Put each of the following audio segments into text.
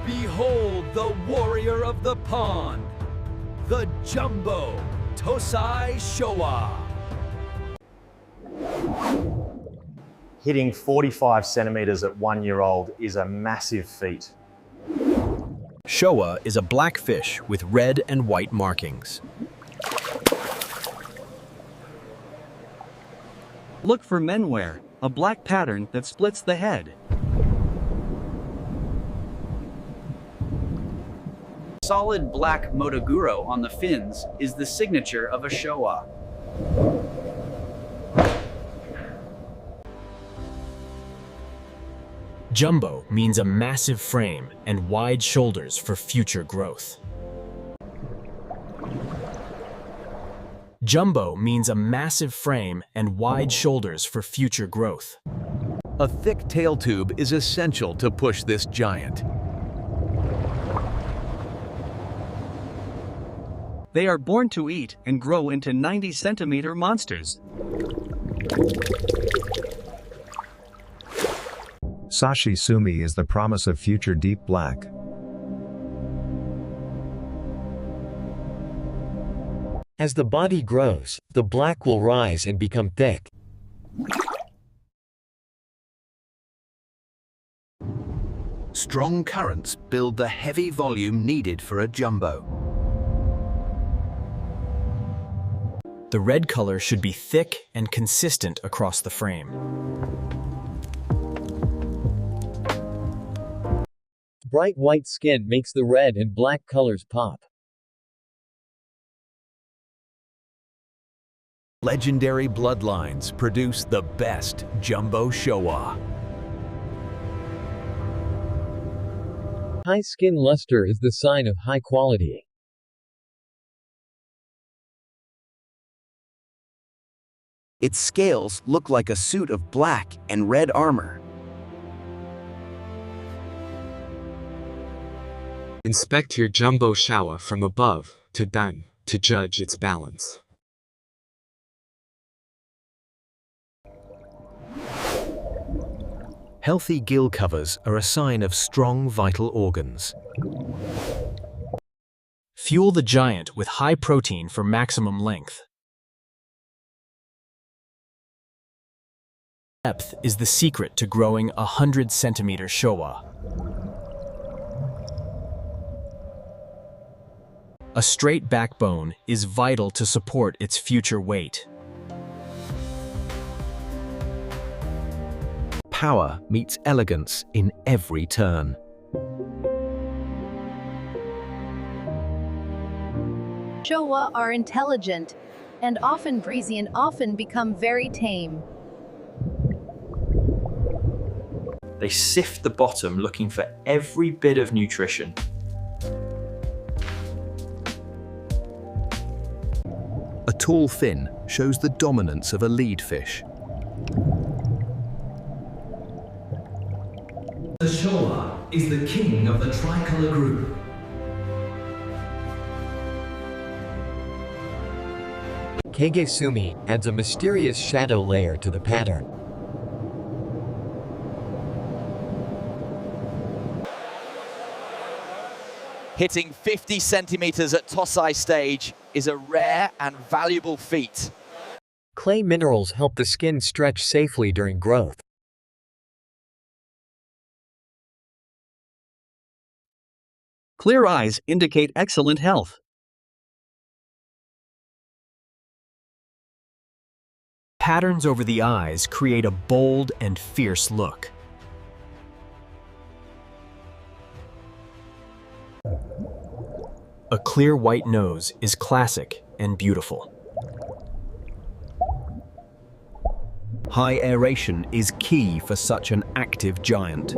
Behold the warrior of the pond, the Jumbo Showa. Hitting 45 centimeters at 1 year old is a massive feat. Showa is a black fish with red and white markings. Look for menwear, a black pattern that splits the head. Solid black Motoguro on the fins is the signature of a Showa. Jumbo means a massive frame and wide shoulders for future growth. Jumbo means a massive frame and wide shoulders for future growth. A thick tail tube is essential to push this giant. They are born to eat and grow into 90-centimeter monsters. Sashizumi is the promise of future deep black. As the body grows, the black will rise and become thick. Strong currents build the heavy volume needed for a jumbo. The red color should be thick and consistent across the frame. Bright white skin makes the red and black colors pop. Legendary bloodlines produce the best Jumbo Showa. High skin luster is the sign of high quality. Its scales look like a suit of black and red armor. Inspect your Jumbo Showa from above to down to judge its balance. Healthy gill covers are a sign of strong vital organs. Fuel the giant with high protein for maximum length. Depth is the secret to growing a 100-centimeter Showa. A straight backbone is vital to support its future weight. Power meets elegance in every turn. Showa are intelligent and often breezy and often become very tame. They sift the bottom looking for every bit of nutrition. A tall fin shows the dominance of a lead fish. The Showa is the king of the tricolor group. Kagesumi adds a mysterious shadow layer to the pattern. Hitting 50 centimeters at Tosai stage is a rare and valuable feat. Clay minerals help the skin stretch safely during growth. Clear eyes indicate excellent health. Patterns over the eyes create a bold and fierce look. A clear white nose is classic and beautiful. High aeration is key for such an active giant.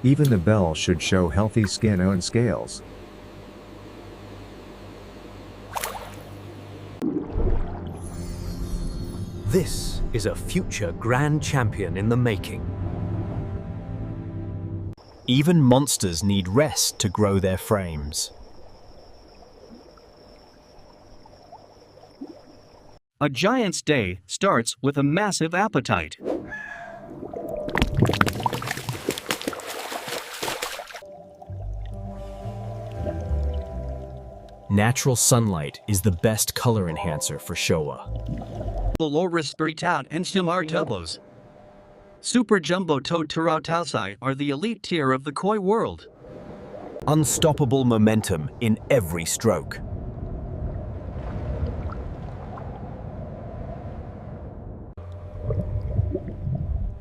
Even the bell should show healthy skin and scales. This is a future grand champion in the making. Even monsters need rest to grow their frames. A giant's day starts with a massive appetite. Natural sunlight is the best color enhancer for Showa. Loris Britat and Shimar Tubos. Super Jumbo To Turatausai are the elite tier of the koi world. Unstoppable momentum in every stroke.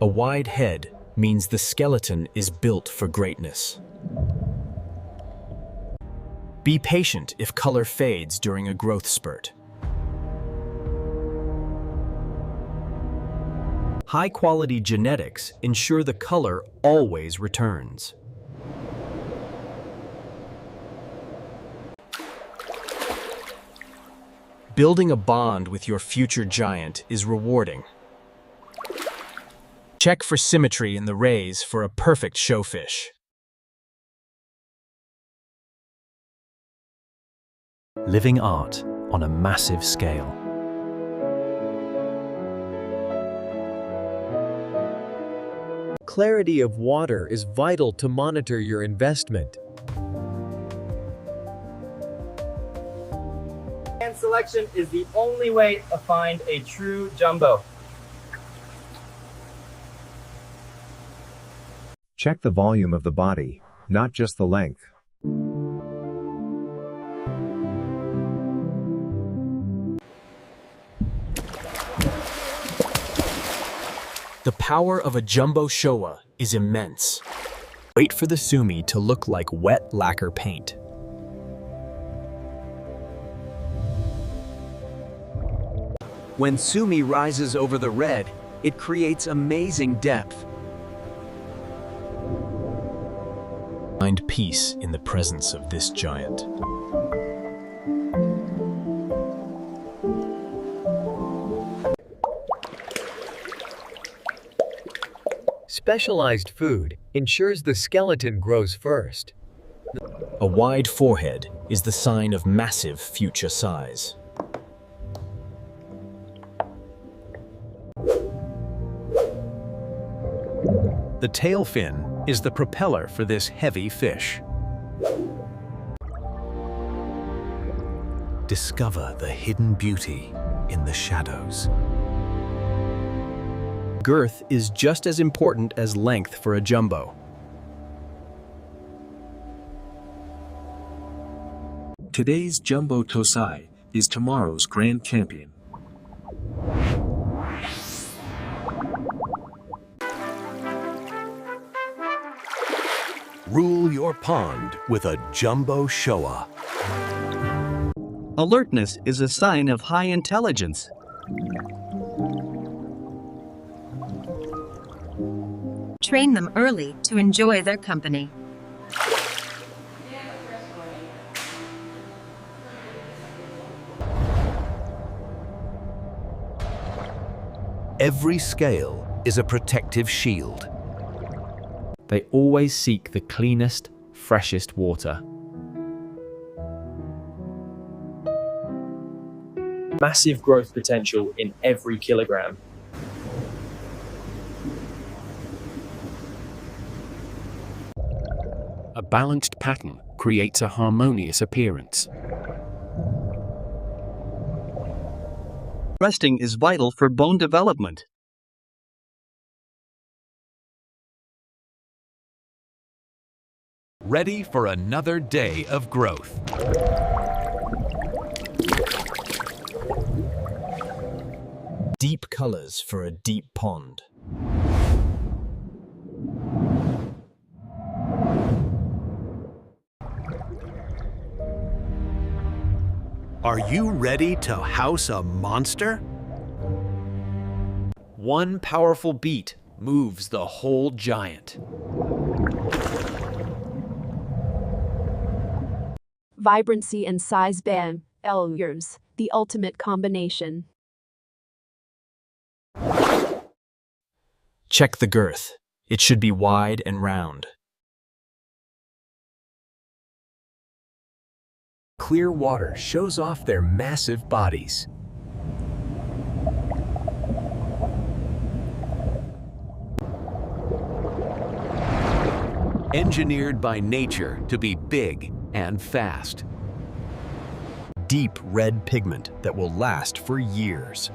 A wide head means the skeleton is built for greatness. Be patient if color fades during a growth spurt. High-quality genetics ensure the color always returns. Building a bond with your future giant is rewarding. Check for symmetry in the rays for a perfect showfish. Living art on a massive scale. Clarity of water is vital to monitor your investment. Hand selection is the only way to find a true jumbo. Check the volume of the body, not just the length. The power of a Jumbo Showa is immense. Wait for the sumi to look like wet lacquer paint. When sumi rises over the red, it creates amazing depth. Find peace in the presence of this giant. Specialized food ensures the skeleton grows first. A wide forehead is the sign of massive future size. The tail fin is the propeller for this heavy fish. Discover the hidden beauty in the shadows. Girth is just as important as length for a jumbo. Today's Jumbo Tosai is tomorrow's grand champion. Rule your pond with a Jumbo Showa. Alertness is a sign of high intelligence. Train them early to enjoy their company. Every scale is a protective shield. They always seek the cleanest, freshest water. Massive growth potential in every kilogram. A balanced pattern creates a harmonious appearance. Resting is vital for bone development. Ready for another day of growth. Deep colors for a deep pond. Are you ready to house a monster? One powerful beat moves the whole giant. Vibrancy and size bam, elegance, the ultimate combination. Check the girth. It should be wide and round. Clear water shows off their massive bodies. Engineered by nature to be big and fast. deep red pigment that will last for years.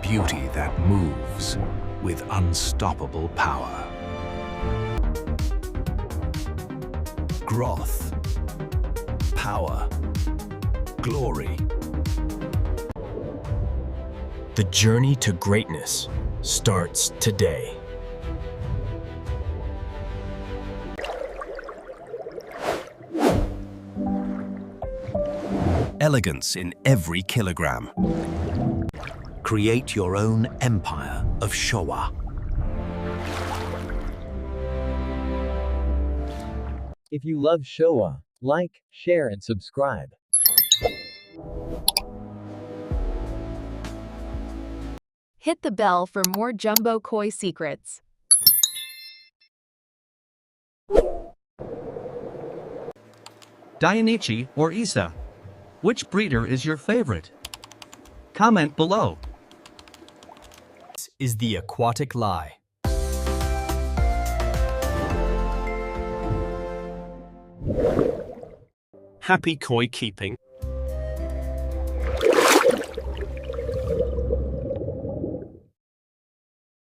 Beauty that moves with unstoppable power. Growth, power, glory. The journey to greatness starts today. Elegance in every kilogram. Create your own empire of Showa. If you love Showa, like, share and subscribe. Hit the bell for more Jumbo Koi secrets. Dainichi or Isa? Which breeder is your favorite? Comment below. This is the aquatic lie. Happy koi keeping.